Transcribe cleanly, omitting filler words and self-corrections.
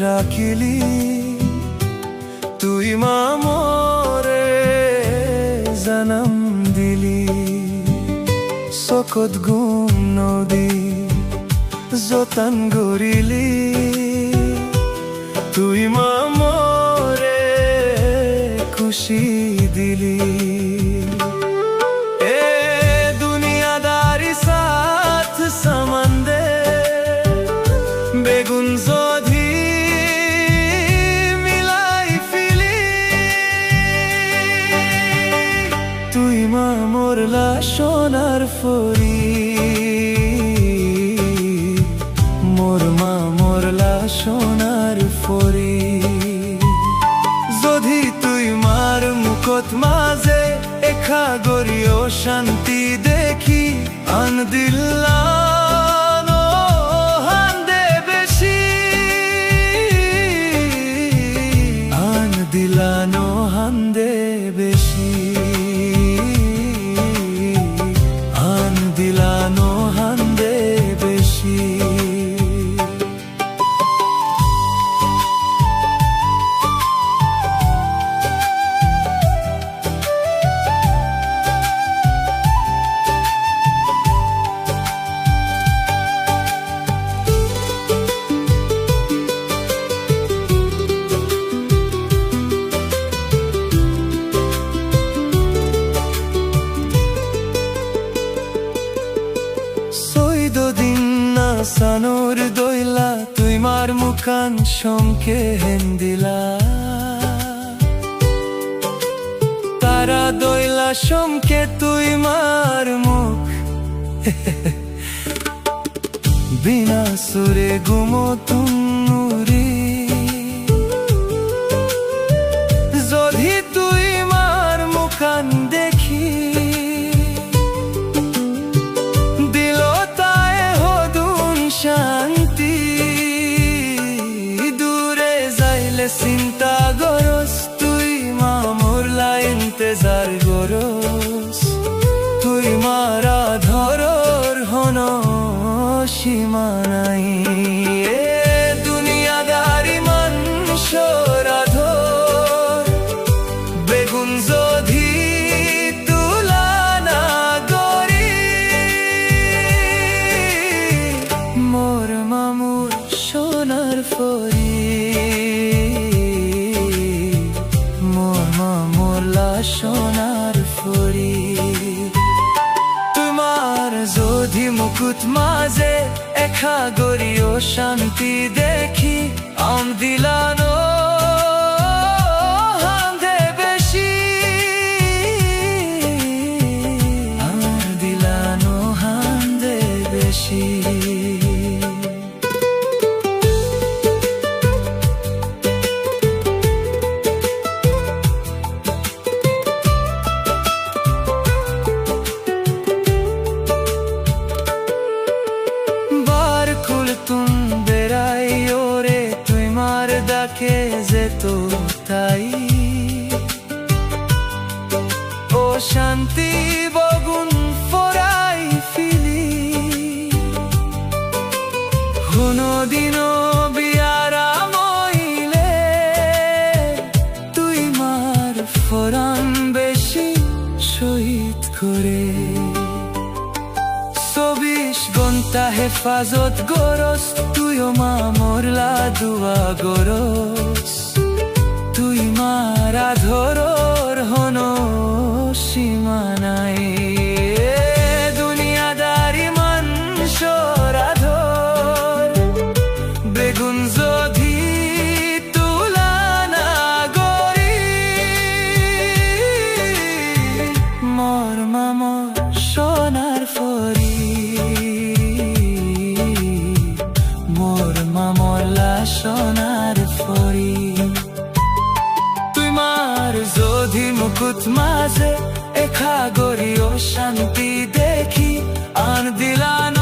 রাখিলি তুই মা মোরে জনম দিলি চকুত গুম নদী যতন গৰিলি তুই মা মোরে খুশি দিলি বেগুন যদি মিলাই ফিলি তুই মা মোরলা সোনার ফরি মোর মা মোরলা সোনার ফরি যদি তুই মার মুখত মাঝে এখা গরিও শান্তি দেখি আন দিল্লা দিলানো হান্দে বেশি আন দিলানো হান্দে বেশি সানোর দইলা তুই মার মুখান সমকে হেন্দিলা তারা দইলা সমকে তুই মার মুখ বিনা সুরে গুমো তুনুরি যদি তুই মার মুখান দেখি শান্তি দূরে যাইলে চিন্তা গরস তুই মা মোরলা ইন্তজার গরস তুই মারা ধরর হন সীমা নাই দুনিয়াদারি মানুষর আধর বেগুন যদি মোর মামুর সোনার ফরি মোর মামুরলা সোনার ফরি তোমার যদি মুকুট মাঝে এখা গরিও শান্তি দেখি আম দিলানো হান্দে বেশি আম দিলানো হান্দে বেশি তুম বেড়াই ওরে তুই মার ডাকে যেত তাই ও শান্তি বগুন ফরাই ফিলি কোনদিন বিয়ারা মইলে তুই মার ফরান বেশি শহীদ করে 24 ঘন্টা হেফাজত গরস তুইও মা মোরলা দুয়া গরস তুই মারা ধরর হন সীমা নাই দুনিয়াদারি মানুষর আধর বেগুন যদি তুলা না গরি মোর মামা সোনার ফরি মোর মামলা সোনার ফরি তুই মার যদি মুকুট মাঝে এখা গরিও শান্তি দেখি আন দিলানো